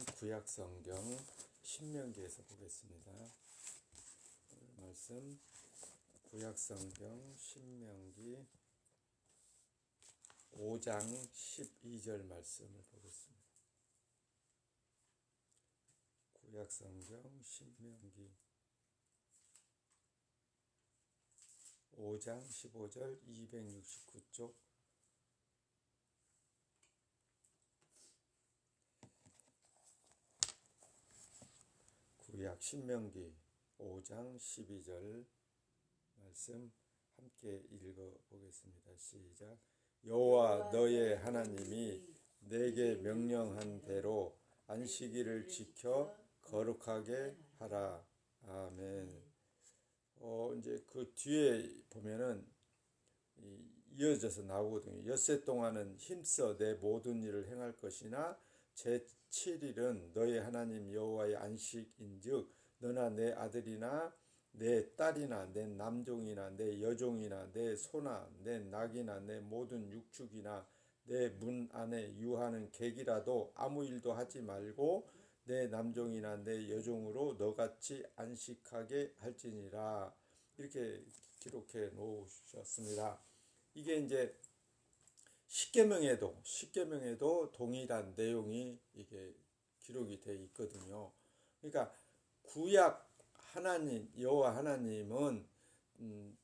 구약 성경 신명기에서 보겠습니다. 오늘 말씀 구약 성경 신명기 5장 12절 말씀을 보겠습니다. 구약 성경 신명기 5장 15절 269쪽 구약 신명기 5장 12절 말씀 함께 읽어보겠습니다. 시작. 여호와 너의 하나님이 내게 명령한 대로 안식일을 지켜 거룩하게 하라. 아멘. 이제 그 뒤에 보면은 이어져서 나오거든요. 엿새 동안은 힘써 내 모든 일을 행할 것이나 제7일은 너의 하나님 여호와의 안식인즉 너나 내 아들이나 내 딸이나 내 남종이나 내 여종이나 내 소나 내 낙이나 내 모든 육축이나 내 문 안에 유하는 객이라도 아무 일도 하지 말고 내 남종이나 내 여종으로 너같이 안식하게 할지니라. 이렇게 기록해 놓으셨습니다. 이게 이제 십계명에도 동일한 내용이 이게 기록이 되어 있거든요. 그러니까 구약 하나님 여호와 하나님은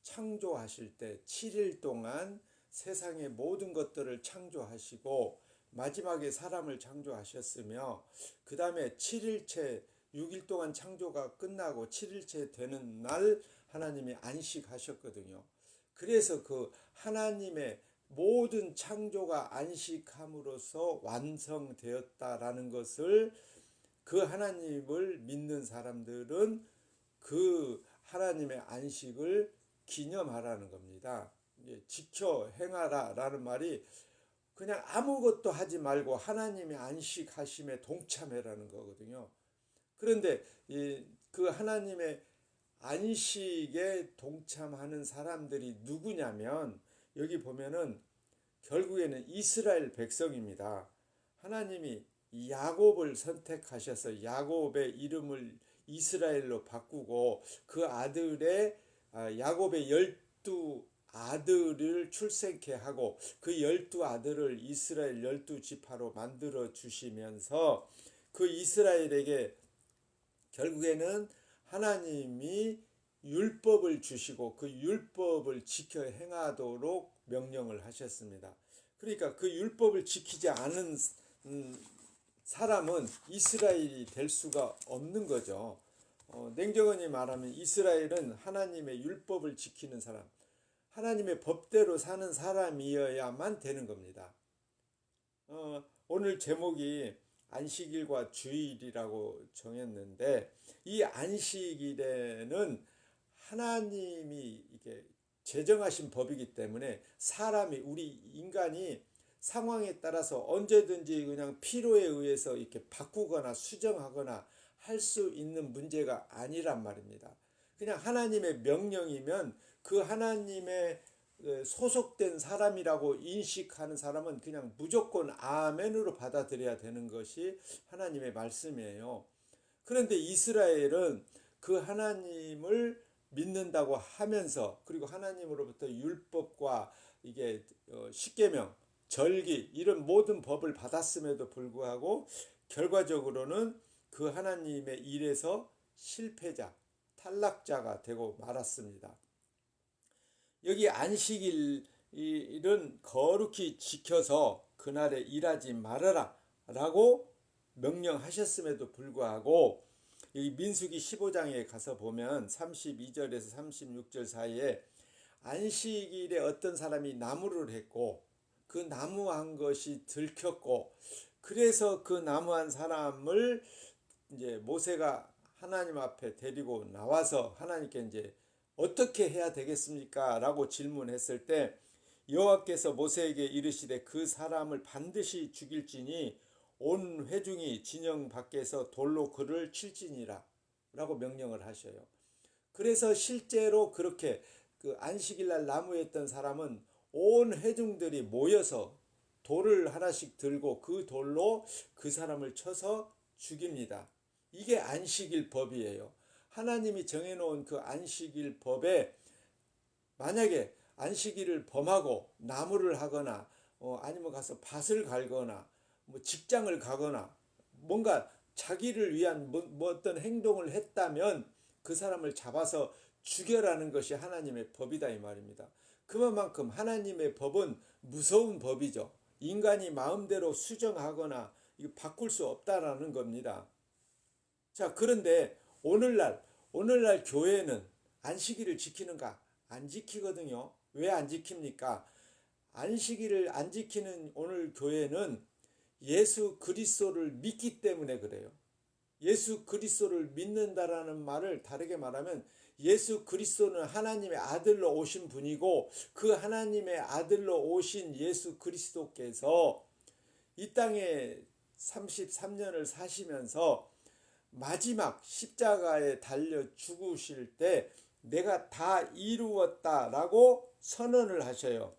창조하실 때 7일 동안 세상의 모든 것들을 창조하시고 마지막에 사람을 창조하셨으며 그 다음에 7일째 6일 동안 창조가 끝나고 7일째 되는 날 하나님이 안식하셨거든요. 그래서 그 하나님의 모든 창조가 안식함으로써 완성되었다라는 것을 그 하나님을 믿는 사람들은 그 하나님의 안식을 기념하라는 겁니다. 지켜 행하라 라는 말이 그냥 아무것도 하지 말고 하나님의 안식하심에 동참해라는 거거든요. 그런데 그 하나님의 안식에 동참하는 사람들이 누구냐면 여기 보면은 결국에는 이스라엘 백성입니다. 하나님이 야곱을 선택하셔서 야곱의 이름을 이스라엘로 바꾸고 그 아들의 야곱의 12아들을 출생케 하고 그 12아들을 이스라엘 12지파로 만들어 주시면서 그 이스라엘에게 결국에는 하나님이 율법을 주시고 그 율법을 지켜 행하도록 명령을 하셨습니다. 그러니까 그 율법을 지키지 않은 사람은 이스라엘이 될 수가 없는 거죠. 냉정하게 말하면 이스라엘은 하나님의 율법을 지키는 사람, 하나님의 법대로 사는 사람이어야만 되는 겁니다. 오늘 제목이 안식일과 주일이라고 정했는데 이 안식일에는 하나님이 이게 제정하신 법이기 때문에 사람이 우리 인간이 상황에 따라서 언제든지 그냥 필요에 의해서 이렇게 바꾸거나 수정하거나 할 수 있는 문제가 아니란 말입니다. 그냥 하나님의 명령이면 그 하나님의 소속된 사람이라고 인식하는 사람은 그냥 무조건 아멘으로 받아들여야 되는 것이 하나님의 말씀이에요. 그런데 이스라엘은 그 하나님을 믿는다고 하면서 그리고 하나님으로부터 율법과 이게 십계명, 절기 이런 모든 법을 받았음에도 불구하고 결과적으로는 그 하나님의 일에서 실패자, 탈락자가 되고 말았습니다. 여기 안식일은 거룩히 지켜서 그날에 일하지 말아라 라고 명령하셨음에도 불구하고 여기 민수기 15장에 가서 보면 32절에서 36절 사이에 안식일에 어떤 사람이 나무를 했고 그 나무한 것이 들켰고 그래서 그 나무한 사람을 이제 모세가 하나님 앞에 데리고 나와서 하나님께 이제 어떻게 해야 되겠습니까? 라고 질문했을 때 여호와께서 모세에게 이르시되 그 사람을 반드시 죽일지니 온 회중이 진영 밖에서 돌로 그를 칠지니라 라고 명령을 하셔요. 그래서 실제로 그렇게 그 안식일날 나무에 있던 사람은 온 회중들이 모여서 돌을 하나씩 들고 그 돌로 그 사람을 쳐서 죽입니다. 이게 안식일 법이에요. 하나님이 정해놓은 그 안식일 법에 만약에 안식일을 범하고 나무를 하거나 아니면 가서 밭을 갈거나 뭐 직장을 가거나 뭔가 자기를 위한 뭐 어떤 행동을 했다면 그 사람을 잡아서 죽여라는 것이 하나님의 법이다 이 말입니다. 그만큼 하나님의 법은 무서운 법이죠. 인간이 마음대로 수정하거나 바꿀 수 없다라는 겁니다. 자, 그런데 오늘날 교회는 안식일을 지키는가? 안 지키거든요. 왜 안 지킵니까? 안식일을 안 지키는 오늘 교회는 예수 그리스도를 믿기 때문에 그래요. 예수 그리스도를 믿는다라는 말을 다르게 말하면 예수 그리스도는 하나님의 아들로 오신 분이고 그 하나님의 아들로 오신 예수 그리스도께서 이 땅에 33년을 사시면서 마지막 십자가에 달려 죽으실 때 내가 다 이루었다라고 선언을 하셔요.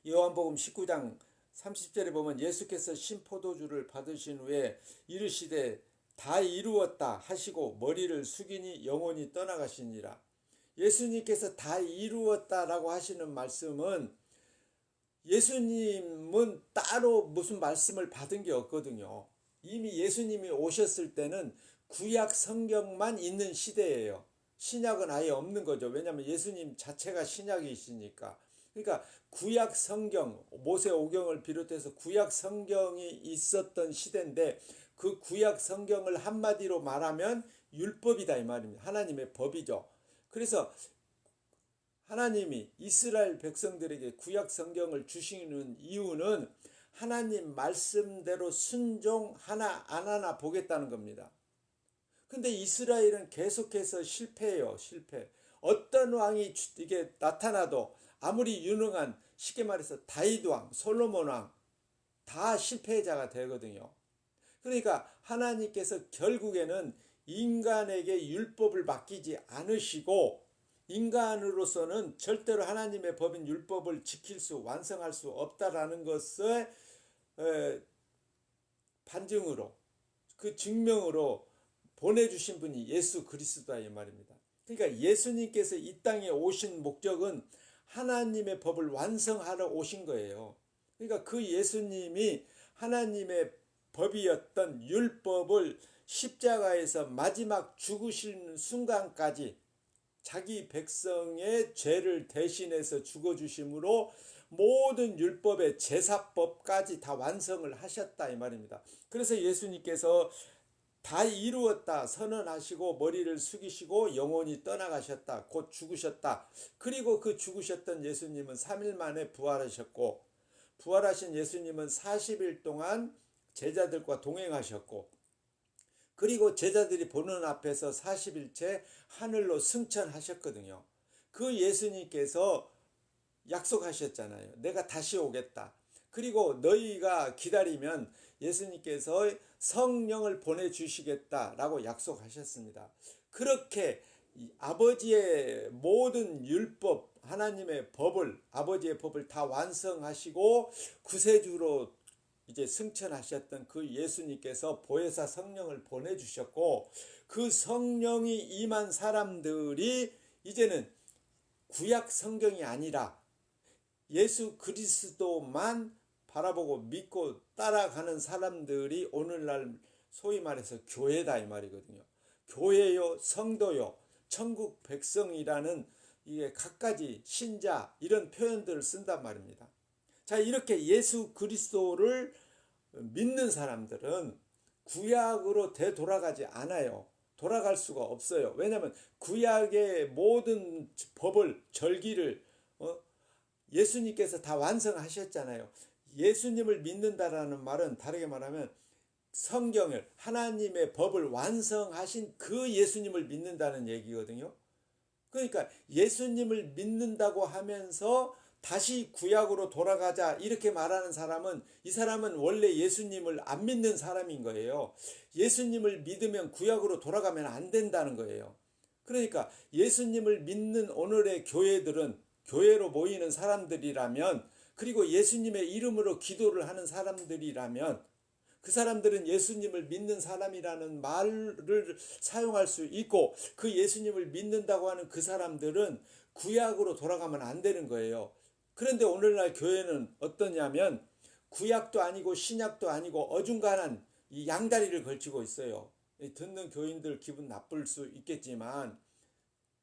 요한복음 19장 30절에 보면 예수께서 신포도주를 받으신 후에 이르시되 다 이루었다 하시고 머리를 숙이니 영혼이 떠나가시니라. 예수님께서 다 이루었다라고 하시는 말씀은 예수님은 따로 무슨 말씀을 받은 게 없거든요. 이미 예수님이 오셨을 때는 구약 성경만 있는 시대예요. 신약은 아예 없는 거죠. 왜냐하면 예수님 자체가 신약이시니까. 그러니까 구약 성경, 모세오경을 비롯해서 구약 성경이 있었던 시대인데 그 구약 성경을 한마디로 말하면 율법이다 이 말입니다. 하나님의 법이죠. 그래서 하나님이 이스라엘 백성들에게 구약 성경을 주시는 이유는 하나님 말씀대로 순종 하나 안 하나 보겠다는 겁니다. 근데 이스라엘은 계속해서 실패해요. 실패. 어떤 왕이 이게 나타나도 아무리 유능한 쉽게 말해서 다윗 왕, 솔로몬 왕 다 실패자가 되거든요. 그러니까 하나님께서 결국에는 인간에게 율법을 맡기지 않으시고 인간으로서는 절대로 하나님의 법인 율법을 지킬 수 완성할 수 없다라는 것의 반증으로 그 증명으로 보내주신 분이 예수 그리스도다 이 말입니다. 그러니까 예수님께서 이 땅에 오신 목적은 하나님의 법을 완성하러 오신 거예요. 그러니까 그 예수님이 하나님의 법이었던 율법을 십자가에서 마지막 죽으시는 순간까지 자기 백성의 죄를 대신해서 죽어주심으로 모든 율법의 제사법까지 다 완성을 하셨다 이 말입니다. 그래서 예수님께서 다 이루었다 선언하시고 머리를 숙이시고 영혼이 떠나가셨다. 곧 죽으셨다. 그리고 그 죽으셨던 예수님은 3일 만에 부활하셨고 부활하신 예수님은 40일 동안 제자들과 동행하셨고 그리고 제자들이 보는 앞에서 40일째 하늘로 승천하셨거든요. 그 예수님께서 약속하셨잖아요. 내가 다시 오겠다. 그리고 너희가 기다리면 예수님께서 성령을 보내주시겠다라고 약속하셨습니다. 그렇게 아버지의 모든 율법, 하나님의 법을, 아버지의 법을 다 완성하시고 구세주로 이제 승천하셨던 그 예수님께서 보혜사 성령을 보내주셨고 그 성령이 임한 사람들이 이제는 구약 성경이 아니라 예수 그리스도만 바라보고 믿고 따라가는 사람들이 오늘날 소위 말해서 교회다 이 말이거든요. 교회요, 성도요, 천국 백성이라는 이게 갖가지 신자 이런 표현들을 쓴단 말입니다. 자, 이렇게 예수 그리스도를 믿는 사람들은 구약으로 되돌아가지 않아요. 돌아갈 수가 없어요. 왜냐하면 구약의 모든 법을 절기를 예수님께서 다 완성하셨잖아요. 예수님을 믿는다라는 말은 다르게 말하면 성경을 하나님의 법을 완성하신 그 예수님을 믿는다는 얘기거든요. 그러니까 예수님을 믿는다고 하면서 다시 구약으로 돌아가자 이렇게 말하는 사람은 이 사람은 원래 예수님을 안 믿는 사람인 거예요. 예수님을 믿으면 구약으로 돌아가면 안 된다는 거예요. 그러니까 예수님을 믿는 오늘의 교회들은 교회로 모이는 사람들이라면 그리고 예수님의 이름으로 기도를 하는 사람들이라면 그 사람들은 예수님을 믿는 사람이라는 말을 사용할 수 있고, 그 예수님을 믿는다고 하는 그 사람들은 구약으로 돌아가면 안 되는 거예요. 그런데 오늘날 교회는 어떠냐면 구약도 아니고 신약도 아니고 어중간한 이 양다리를 걸치고 있어요. 듣는 교인들 기분 나쁠 수 있겠지만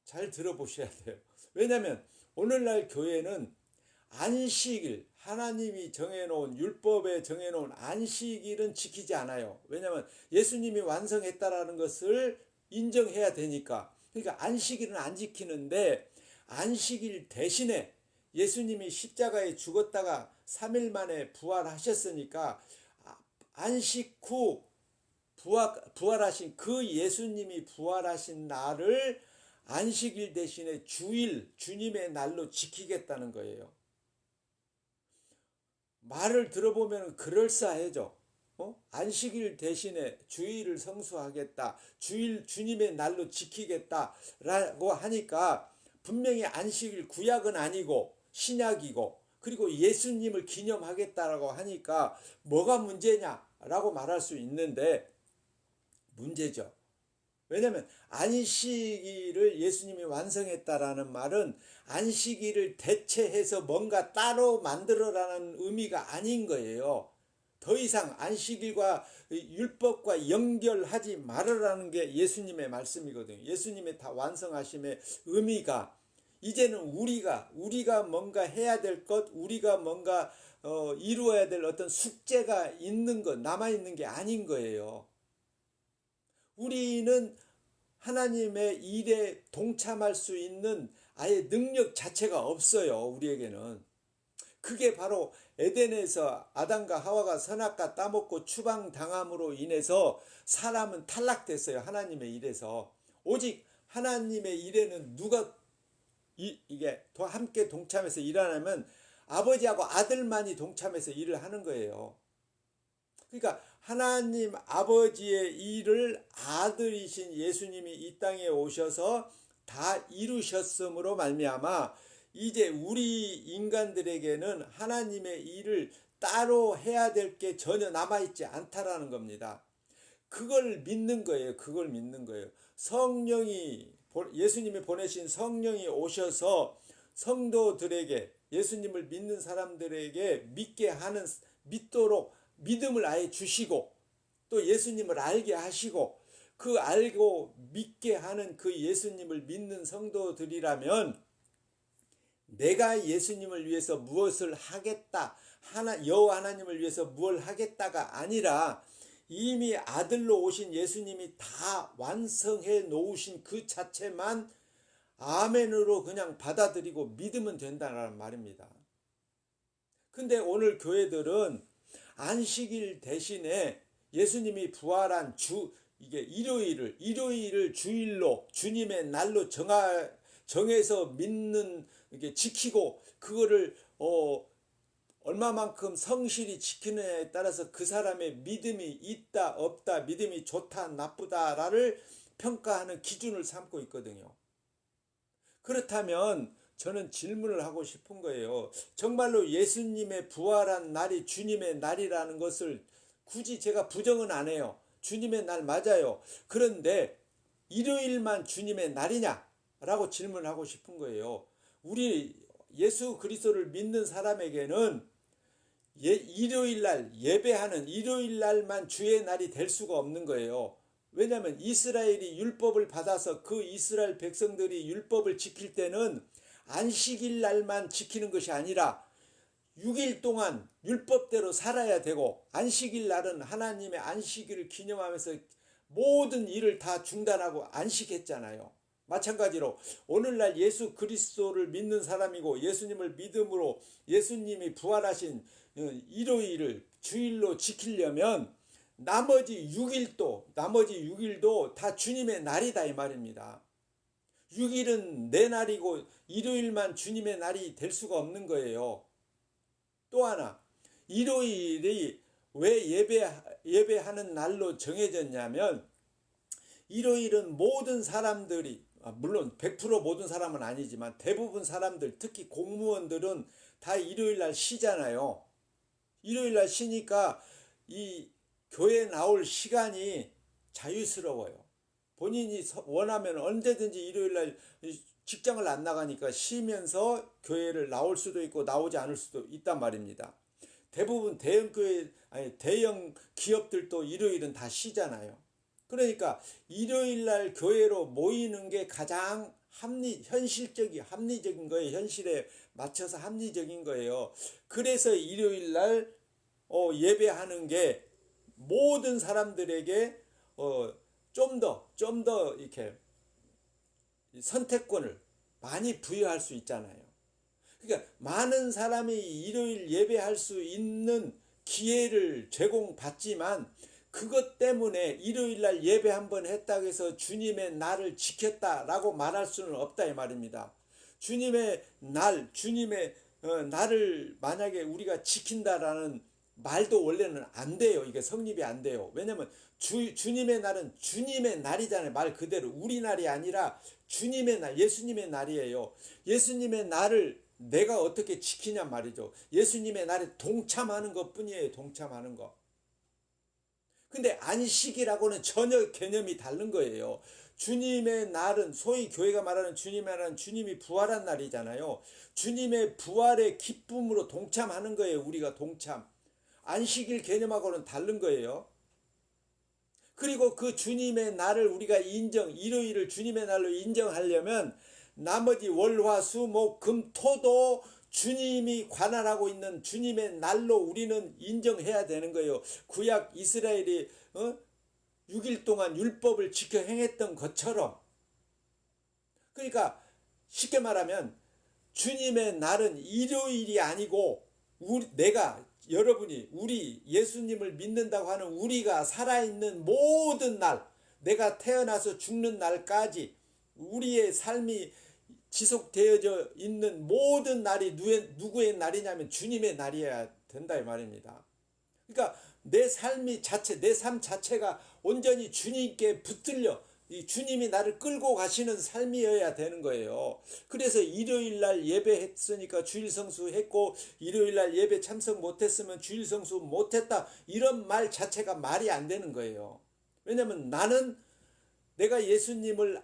잘 들어보셔야 돼요. 왜냐하면 오늘날 교회는 안식일, 하나님이 정해놓은, 율법에 정해놓은 안식일은 지키지 않아요. 왜냐하면 예수님이 완성했다라는 것을 인정해야 되니까. 그러니까 안식일은 안 지키는데, 안식일 대신에 예수님이 십자가에 죽었다가 3일 만에 부활하셨으니까 안식 후 부활하신 그 예수님이 부활하신 날을 안식일 대신에 주일, 주님의 날로 지키겠다는 거예요. 말을 들어보면 그럴싸해져. 안식일 대신에 주일을 성수하겠다, 주일 주님의 날로 지키겠다라고 하니까 분명히 안식일, 구약은 아니고 신약이고, 그리고 예수님을 기념하겠다라고 하니까 뭐가 문제냐라고 말할 수 있는데 문제죠. 왜냐하면 안식일을 예수님이 완성했다라는 말은 안식일을 대체해서 뭔가 따로 만들어라는 의미가 아닌 거예요. 더 이상 안식일과 율법과 연결하지 말으라는 게 예수님의 말씀이거든요. 예수님의 다 완성하심의 의미가 이제는 우리가 뭔가 해야 될 것, 우리가 뭔가 이루어야 될 어떤 숙제가 있는 것, 남아있는 게 아닌 거예요. 우리는 하나님의 일에 동참할 수 있는 아예 능력 자체가 없어요. 우리에게는. 그게 바로 에덴에서 아담과 하와가 선악과 따먹고 추방당함으로 인해서 사람은 탈락됐어요. 하나님의 일에서. 오직 하나님의 일에는 누가 이게 함께 동참해서 일하냐면 아버지하고 아들만이 동참해서 일을 하는 거예요. 그러니까 하나님 아버지의 일을 아들이신 예수님이 이 땅에 오셔서 다 이루셨으므로 말미암아 이제 우리 인간들에게는 하나님의 일을 따로 해야 될 게 전혀 남아있지 않다라는 겁니다. 그걸 믿는 거예요. 그걸 믿는 거예요. 예수님이 보내신 성령이 오셔서 성도들에게, 예수님을 믿는 사람들에게 믿도록 믿음을 아예 주시고, 또 예수님을 알게 하시고, 그 알고 믿게 하는 그 예수님을 믿는 성도들이라면 내가 예수님을 위해서 무엇을 하겠다, 여호와 하나님을 위해서 무엇을 하겠다가 아니라 이미 아들로 오신 예수님이 다 완성해 놓으신 그 자체만 아멘으로 그냥 받아들이고 믿으면 된다는 말입니다. 근데 오늘 교회들은 안식일 대신에 예수님이 부활한 이게 일요일을 주일로, 주님의 날로 정해서 믿는, 이게 지키고, 그거를 얼마만큼 성실히 지키느냐에 따라서 그 사람의 믿음이 있다 없다, 믿음이 좋다 나쁘다를 평가하는 기준을 삼고 있거든요. 그렇다면 저는 질문을 하고 싶은 거예요. 정말로 예수님의 부활한 날이 주님의 날이라는 것을 굳이 제가 부정은 안 해요. 주님의 날 맞아요. 그런데 일요일만 주님의 날이냐라고 질문하고 싶은 거예요. 우리 예수 그리스도를 믿는 사람에게는 일요일날 예배하는 일요일날만 주의 날이 될 수가 없는 거예요. 왜냐하면 이스라엘이 율법을 받아서 그 이스라엘 백성들이 율법을 지킬 때는 안식일 날만 지키는 것이 아니라 6일 동안 율법대로 살아야 되고, 안식일 날은 하나님의 안식일을 기념하면서 모든 일을 다 중단하고 안식했잖아요. 마찬가지로 오늘날 예수 그리스도를 믿는 사람이고 예수님을 믿음으로 예수님이 부활하신 일요일을 주일로 지키려면 나머지 6일도 다 주님의 날이다 이 말입니다. 6일은 내 날이고 일요일만 주님의 날이 될 수가 없는 거예요. 또 하나, 일요일이 왜 예배하는 날로 정해졌냐면, 일요일은 모든 사람들이, 물론 100% 모든 사람은 아니지만 대부분 사람들, 특히 공무원들은 다 일요일 날 쉬잖아요. 일요일 날 쉬니까 이 교회 나올 시간이 자유스러워요. 본인이 원하면 언제든지 일요일 날 직장을 안 나가니까 쉬면서 교회를 나올 수도 있고 나오지 않을 수도 있단 말입니다. 대부분 대형 기업들도 일요일은 다 쉬잖아요. 그러니까 일요일 날 교회로 모이는 게 가장 합리적인 거예요. 현실에 맞춰서 합리적인 거예요. 그래서 일요일 날 예배하는 게 모든 사람들에게 좀 더 이렇게 선택권을 많이 부여할 수 있잖아요. 그러니까 많은 사람이 일요일 예배할 수 있는 기회를 제공받지만 그것 때문에 일요일 날 예배 한번 했다고 해서 주님의 날을 지켰다라고 말할 수는 없다 이 말입니다. 주님의 날을 만약에 우리가 지킨다라는 말도 원래는 안 돼요. 이게 성립이 안 돼요. 왜냐면 주님의 날은 주님의 날이잖아요. 말 그대로 우리 날이 아니라 주님의 날, 예수님의 날이에요. 예수님의 날을 내가 어떻게 지키냐 말이죠. 예수님의 날에 동참하는 것 뿐이에요. 동참하는 거. 근데 안식이라고는 전혀 개념이 다른 거예요. 주님의 날은 소위 교회가 말하는 주님의 날은 주님이 부활한 날이잖아요. 주님의 부활의 기쁨으로 동참하는 거예요. 우리가 동참. 안식일 개념하고는 다른 거예요. 그리고 그 주님의 날을 우리가 일요일을 주님의 날로 인정하려면 나머지 월, 화, 수, 목, 금, 토도 주님이 관할하고 있는 주님의 날로 우리는 인정해야 되는 거예요. 구약 이스라엘이 6일 동안 율법을 지켜 행했던 것처럼. 그러니까 쉽게 말하면 주님의 날은 일요일이 아니고 여러분이 우리 예수님을 믿는다고 하는 우리가 살아있는 모든 날, 내가 태어나서 죽는 날까지 우리의 삶이 지속되어져 있는 모든 날이 누구의 날이냐면 주님의 날이어야 된다 이 말입니다. 그러니까 내 삶 자체가 온전히 주님께 붙들려 이 주님이 나를 끌고 가시는 삶이어야 되는 거예요. 그래서 일요일 날 예배했으니까 주일 성수 했고 일요일 날 예배 참석 못했으면 주일 성수 못했다 이런 말 자체가 말이 안 되는 거예요. 왜냐하면 나는 내가 예수님을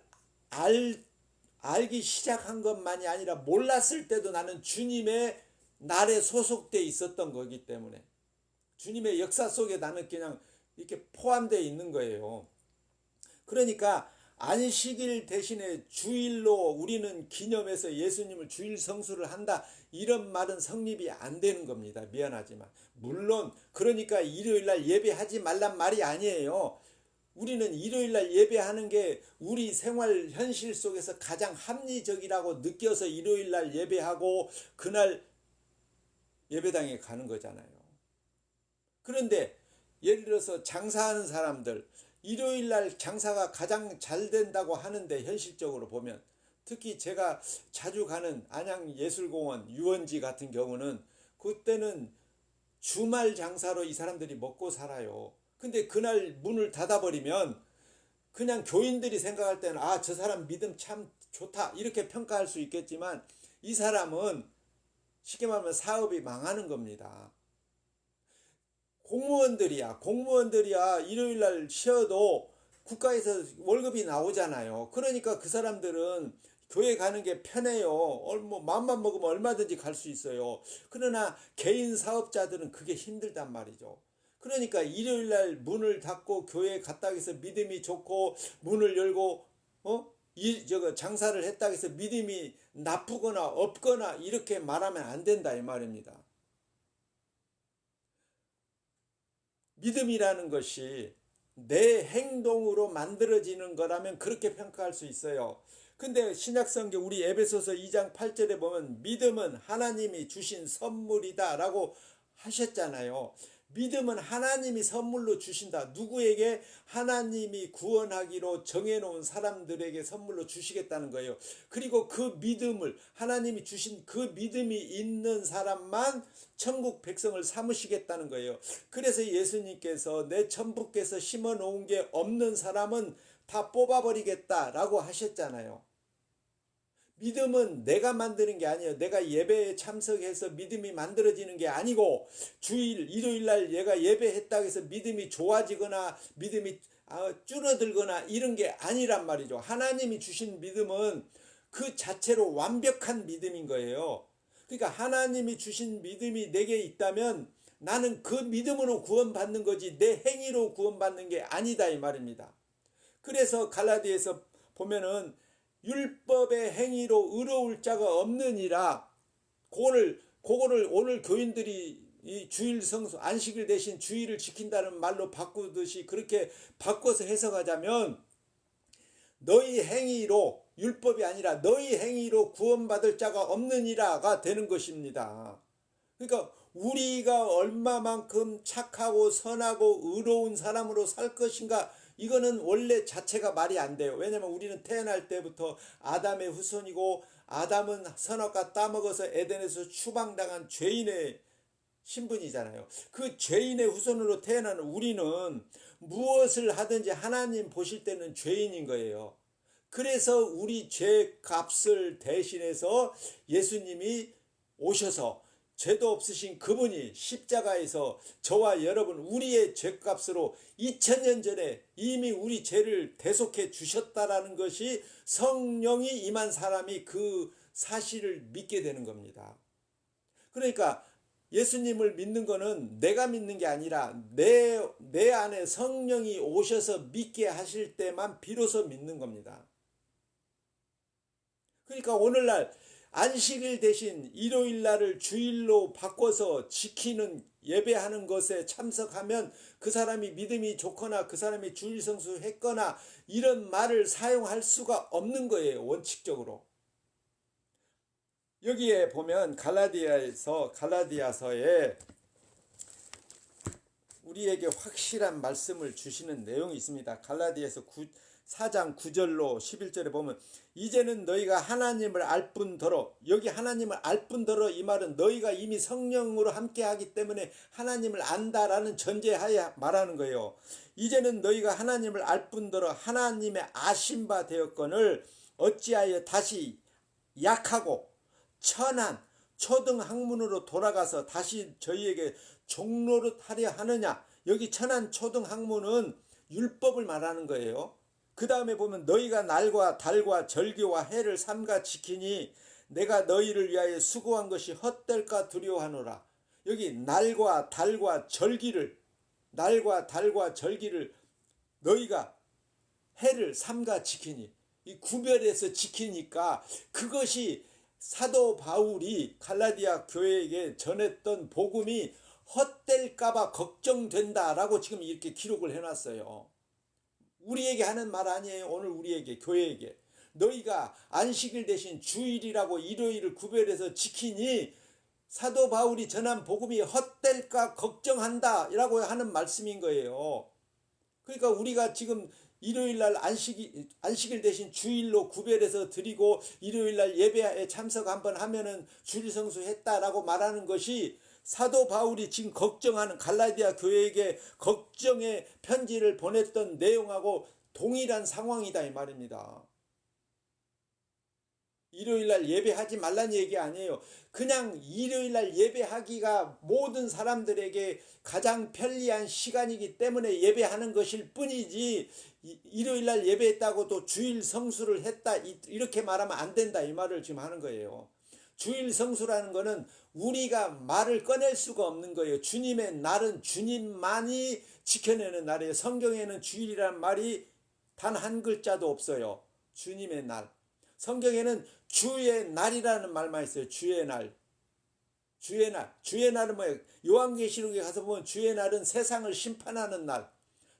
알기 시작한 것만이 아니라 몰랐을 때도 나는 주님의 날에 소속돼 있었던 거기 때문에 주님의 역사 속에 나는 그냥 이렇게 포함되어 있는 거예요. 그러니까 안식일 대신에 주일로 우리는 기념해서 예수님을 주일 성수를 한다 이런 말은 성립이 안 되는 겁니다. 미안하지만 물론 그러니까 일요일날 예배하지 말란 말이 아니에요. 우리는 일요일날 예배하는 게 우리 생활 현실 속에서 가장 합리적이라고 느껴서 일요일날 예배하고 그날 예배당에 가는 거잖아요. 그런데 예를 들어서 장사하는 사람들 일요일날 장사가 가장 잘 된다고 하는데 현실적으로 보면 특히 제가 자주 가는 안양예술공원 유원지 같은 경우는 그때는 주말 장사로 이 사람들이 먹고 살아요. 근데 그날 문을 닫아버리면 그냥 교인들이 생각할 때는 저 사람 믿음 참 좋다 이렇게 평가할 수 있겠지만 이 사람은 쉽게 말하면 사업이 망하는 겁니다. 공무원들이야 일요일날 쉬어도 국가에서 월급이 나오잖아요. 그러니까 그 사람들은 교회 가는 게 편해요. 마음만 먹으면 얼마든지 갈 수 있어요. 그러나 개인 사업자들은 그게 힘들단 말이죠. 그러니까 일요일날 문을 닫고 교회에 갔다 해서 믿음이 좋고 문을 열고 장사를 했다 해서 믿음이 나쁘거나 없거나 이렇게 말하면 안 된다 이 말입니다. 믿음이라는 것이 내 행동으로 만들어지는 거라면 그렇게 평가할 수 있어요. 근데 신약성경 우리 에베소서 2장 8절에 보면 믿음은 하나님이 주신 선물이다 라고 하셨잖아요. 믿음은 하나님이 선물로 주신다. 누구에게? 하나님이 구원하기로 정해놓은 사람들에게 선물로 주시겠다는 거예요. 그리고 그 믿음을 하나님이 주신 그 믿음이 있는 사람만 천국 백성을 삼으시겠다는 거예요. 그래서 예수님께서 내 천부께서 심어놓은 게 없는 사람은 다 뽑아버리겠다라고 하셨잖아요. 믿음은 내가 만드는 게 아니에요. 내가 예배에 참석해서 믿음이 만들어지는 게 아니고, 일요일 날 얘가 예배했다고 해서 믿음이 좋아지거나 믿음이 줄어들거나 이런 게 아니란 말이죠. 하나님이 주신 믿음은 그 자체로 완벽한 믿음인 거예요. 그러니까 하나님이 주신 믿음이 내게 있다면 나는 그 믿음으로 구원받는 거지 내 행위로 구원받는 게 아니다 이 말입니다. 그래서 갈라디아에서 보면은 율법의 행위로 의로울 자가 없느니라. 그거를 오늘 교인들이 이 주일 성수 안식일 대신 주일을 지킨다는 말로 바꾸듯이 그렇게 바꿔서 해석하자면 너희 행위로, 율법이 아니라 너희 행위로 구원받을 자가 없느니라가 되는 것입니다. 그러니까 우리가 얼마만큼 착하고 선하고 의로운 사람으로 살 것인가, 이거는 원래 자체가 말이 안 돼요. 왜냐면 우리는 태어날 때부터 아담의 후손이고, 아담은 선악과 따먹어서 에덴에서 추방당한 죄인의 신분이잖아요. 그 죄인의 후손으로 태어나는 우리는 무엇을 하든지 하나님 보실 때는 죄인인 거예요. 그래서 우리 죄 값을 대신해서 예수님이 오셔서 죄도 없으신 그분이 십자가에서 저와 여러분 우리의 죄값으로 2000년 전에 이미 우리 죄를 대속해 주셨다라는 것이, 성령이 임한 사람이 그 사실을 믿게 되는 겁니다. 그러니까 예수님을 믿는 거는 내가 믿는 게 아니라 내 안에 성령이 오셔서 믿게 하실 때만 비로소 믿는 겁니다. 그러니까 오늘날 안식일 대신 일요일 날을 주일로 바꿔서 지키는 예배하는 것에 참석하면 그 사람이 믿음이 좋거나 그 사람이 주일 성수했거나 이런 말을 사용할 수가 없는 거예요. 원칙적으로. 여기에 보면 갈라디아서에 우리에게 확실한 말씀을 주시는 내용이 있습니다. 갈라디아서 4장 9절로 11절에 보면, 이제는 너희가 하나님을 알 뿐더러, 여기 하나님을 알 뿐더러 이 말은 너희가 이미 성령으로 함께하기 때문에 하나님을 안다라는 전제하에 말하는 거예요. 이제는 너희가 하나님을 알 뿐더러 하나님의 아신 바 되었거늘 어찌하여 다시 약하고 천한 초등학문으로 돌아가서 다시 저희에게 종노릇하려 하느냐. 여기 천한 초등학문은 율법을 말하는 거예요. 그 다음에 보면 너희가 날과 달과 절기와 해를 삼가 지키니 내가 너희를 위하여 수고한 것이 헛될까 두려워하노라. 여기 날과 달과 절기를 너희가 해를 삼가 지키니, 이 구별해서 지키니까 그것이 사도 바울이 갈라디아 교회에게 전했던 복음이 헛될까봐 걱정된다라고 지금 이렇게 기록을 해놨어요. 우리에게 하는 말 아니에요. 오늘 우리에게, 교회에게. 너희가 안식일 대신 주일이라고 일요일을 구별해서 지키니 사도 바울이 전한 복음이 헛될까 걱정한다 라고 하는 말씀인 거예요. 그러니까 우리가 지금 일요일 날 안식일 대신 주일로 구별해서 드리고 일요일 날 예배에 참석 한번 하면은 주일 성수했다라고 말하는 것이 사도 바울이 지금 걱정하는, 갈라디아 교회에게 걱정의 편지를 보냈던 내용하고 동일한 상황이다 이 말입니다. 일요일날 예배하지 말란 얘기 아니에요. 그냥 일요일날 예배하기가 모든 사람들에게 가장 편리한 시간이기 때문에 예배하는 것일 뿐이지, 일요일날 예배했다고 또 주일 성수를 했다 이렇게 말하면 안 된다 이 말을 지금 하는 거예요. 주일 성수라는 거는 우리가 말을 꺼낼 수가 없는 거예요. 주님의 날은 주님만이 지켜내는 날이에요. 성경에는 주일이라는 말이 단 한 글자도 없어요. 주님의 날. 성경에는 주의 날이라는 말만 있어요. 주의 날. 주의 날은 뭐예요? 요한계시록에 가서 보면 주의 날은 세상을 심판하는 날,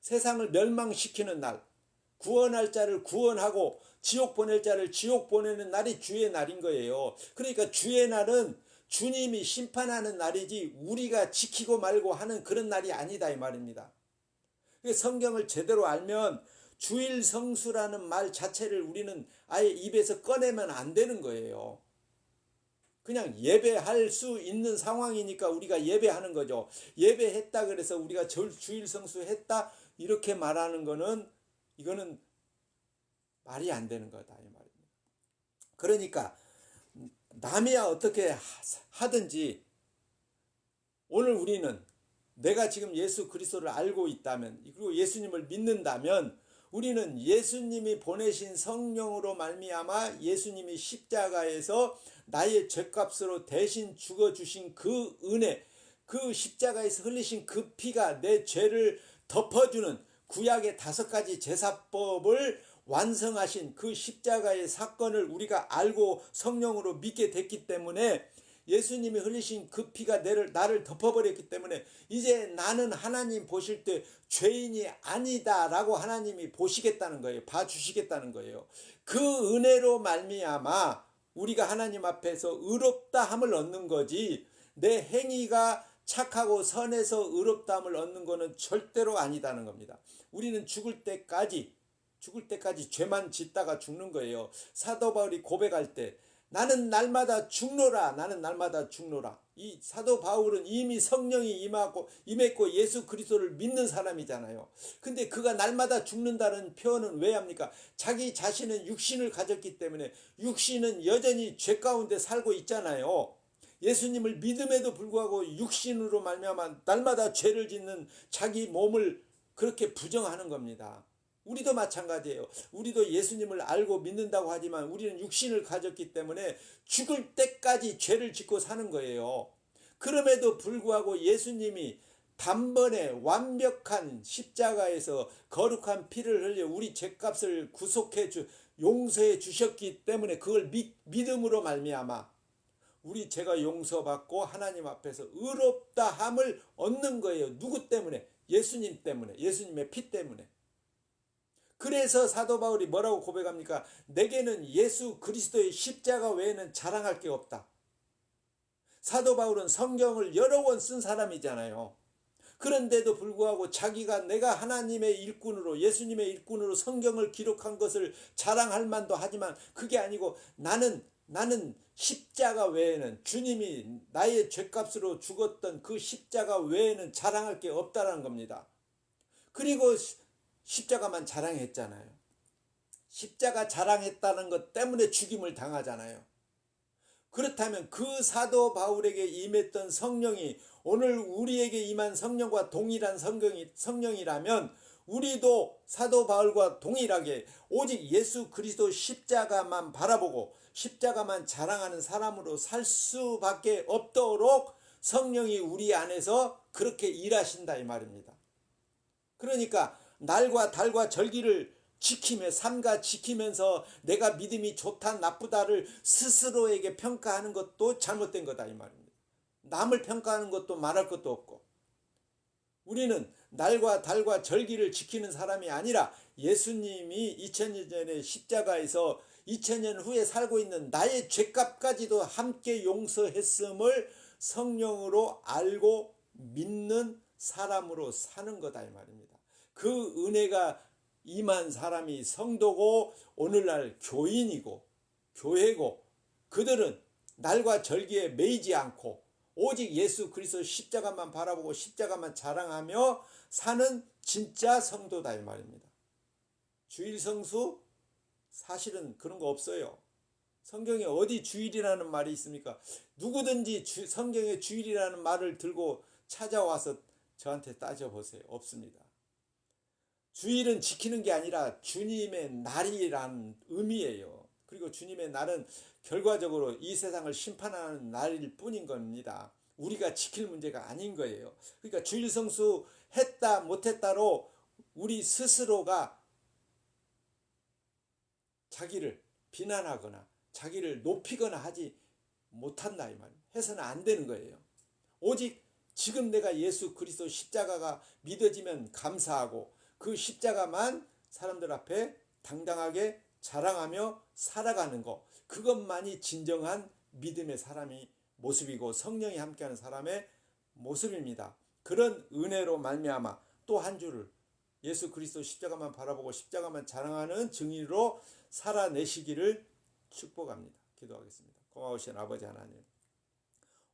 세상을 멸망시키는 날, 구원할 자를 구원하고 지옥 보낼 자를 지옥 보내는 날이 주의 날인 거예요. 그러니까 주의 날은 주님이 심판하는 날이지 우리가 지키고 말고 하는 그런 날이 아니다 이 말입니다. 성경을 제대로 알면 주일 성수라는 말 자체를 우리는 아예 입에서 꺼내면 안 되는 거예요. 그냥 예배할 수 있는 상황이니까 우리가 예배하는 거죠. 예배했다 그래서 우리가 주일 성수했다 이렇게 말하는 거는, 이거는 말이 안 되는 거다 이 말입니다. 그러니까 남이야 어떻게 하든지 오늘 우리는 내가 지금 예수 그리스도를 알고 있다면, 그리고 예수님을 믿는다면, 우리는 예수님이 보내신 성령으로 말미암아 예수님이 십자가에서 나의 죄값으로 대신 죽어주신 그 은혜, 그 십자가에서 흘리신 그 피가 내 죄를 덮어주는 구약의 5가지 제사법을 완성하신 그 십자가의 사건을 우리가 알고 성령으로 믿게 됐기 때문에, 예수님이 흘리신 그 피가 나를 덮어버렸기 때문에 이제 나는 하나님 보실 때 죄인이 아니다라고 하나님이 보시겠다는 거예요. 봐주시겠다는 거예요. 그 은혜로 말미암아 우리가 하나님 앞에서 의롭다함을 얻는 거지, 내 행위가 착하고 선해서 의롭다함을 얻는 것은 절대로 아니다는 겁니다. 우리는 죽을 때까지 죄만 짓다가 죽는 거예요. 사도 바울이 고백할 때 나는 날마다 죽노라, 나는 날마다 죽노라. 이 사도 바울은 이미 성령이 임했고 예수 그리스도를 믿는 사람이잖아요. 근데 그가 날마다 죽는다는 표현은 왜 합니까? 자기 자신은 육신을 가졌기 때문에 육신은 여전히 죄 가운데 살고 있잖아요. 예수님을 믿음에도 불구하고 육신으로 말미암아 날마다 죄를 짓는 자기 몸을 그렇게 부정하는 겁니다. 우리도 마찬가지예요. 우리도 예수님을 알고 믿는다고 하지만 우리는 육신을 가졌기 때문에 죽을 때까지 죄를 짓고 사는 거예요. 그럼에도 불구하고 예수님이 단번에 완벽한 십자가에서 거룩한 피를 흘려 우리 죄값을 용서해 주셨기 때문에 그걸 믿음으로 말미암아 우리 죄가 용서받고 하나님 앞에서 의롭다함을 얻는 거예요. 누구 때문에? 예수님 때문에, 예수님의 피 때문에. 그래서 사도 바울이 뭐라고 고백합니까? 내게는 예수 그리스도의 십자가 외에는 자랑할 게 없다. 사도 바울은 성경을 여러 권 쓴 사람이잖아요. 그런데도 불구하고 자기가 내가 하나님의 일꾼으로, 예수님의 일꾼으로 성경을 기록한 것을 자랑할 만도 하지만 그게 아니고 나는 십자가 외에는, 주님이 나의 죄값으로 죽었던 그 십자가 외에는 자랑할 게 없다는 겁니다. 그리고 십자가만 자랑했잖아요. 십자가 자랑했다는 것 때문에 죽임을 당하잖아요. 그렇다면 그 사도 바울에게 임했던 성령이 오늘 우리에게 임한 성령과 동일한 성령이라면 우리도 사도 바울과 동일하게 오직 예수 그리스도 십자가만 바라보고 십자가만 자랑하는 사람으로 살 수밖에 없도록 성령이 우리 안에서 그렇게 일하신다 이 말입니다. 그러니까 날과 달과 절기를 지키며 삼가 지키면서 내가 믿음이 좋다 나쁘다를 스스로에게 평가하는 것도 잘못된 거다 이 말입니다. 남을 평가하는 것도 말할 것도 없고, 우리는 날과 달과 절기를 지키는 사람이 아니라 예수님이 2000년 전에 십자가에서 2000년 후에 살고 있는 나의 죄값까지도 함께 용서했음을 성령으로 알고 믿는 사람으로 사는 거다 이 말입니다. 그 은혜가 임한 사람이 성도고 오늘날 교인이고 교회고, 그들은 날과 절기에 매이지 않고 오직 예수 그리스도 십자가만 바라보고 십자가만 자랑하며 사는 진짜 성도다 이 말입니다. 주일 성수 사실은 그런 거 없어요. 성경에 어디 주일이라는 말이 있습니까? 누구든지 성경에 주일이라는 말을 들고 찾아와서 저한테 따져보세요. 없습니다. 주일은 지키는 게 아니라 주님의 날이란 의미예요. 그리고 주님의 날은 결과적으로 이 세상을 심판하는 날일 뿐인 겁니다. 우리가 지킬 문제가 아닌 거예요. 그러니까 주일 성수 했다 못했다로 우리 스스로가 자기를 비난하거나 자기를 높이거나 하지 못한다 이 말이에요. 해서는 안 되는 거예요. 오직 지금 내가 예수 그리스도 십자가가 믿어지면 감사하고 그 십자가만 사람들 앞에 당당하게 자랑하며 살아가는 것, 그것만이 진정한 믿음의 사람이 모습이고 성령이 함께하는 사람의 모습입니다. 그런 은혜로 말미암아 또 한 주를 예수 그리스도 십자가만 바라보고 십자가만 자랑하는 증인으로 살아내시기를 축복합니다. 기도하겠습니다. 고마우신 아버지 하나님,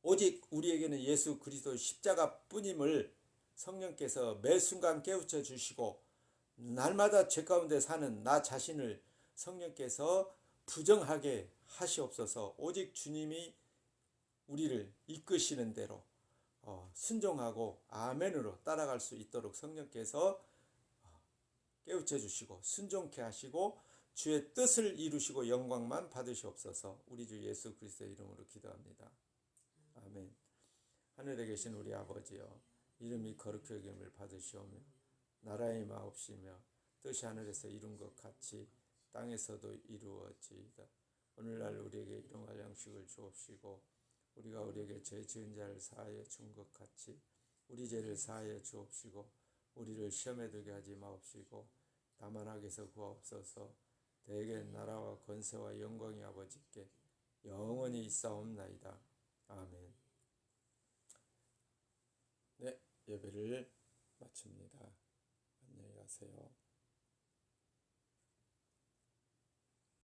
오직 우리에게는 예수 그리스도 십자가뿐임을 성령께서 매 순간 깨우쳐 주시고 날마다 죄 가운데 사는 나 자신을 성령께서 부정하게 하시옵소서. 오직 주님이 우리를 이끄시는 대로 순종하고 아멘으로 따라갈 수 있도록 성령께서 깨우쳐 주시고 순종케 하시고 주의 뜻을 이루시고 영광만 받으시옵소서. 우리 주 예수 그리스도의 이름으로 기도합니다. 아멘. 하늘에 계신 우리 아버지여, 이름이 거룩히 여김을 받으시오며 나라의 마옵시며 뜻이 하늘에서 이룬 것 같이 땅에서도 이루어지이다. 오늘날 우리에게 일용할 양식을 주옵시고 우리가 우리에게 죄 지은 자를 사하여 준 것 같이 우리 죄를 사하여 주옵시고 우리를 시험에 들게 하지 마옵시고 다만 악에서 구하옵소서. 대개 나라와 권세와 영광이 아버지께 영원히 있사옵나이다. 아멘. 네, 예배를 마칩니다. 안녕히 가세요.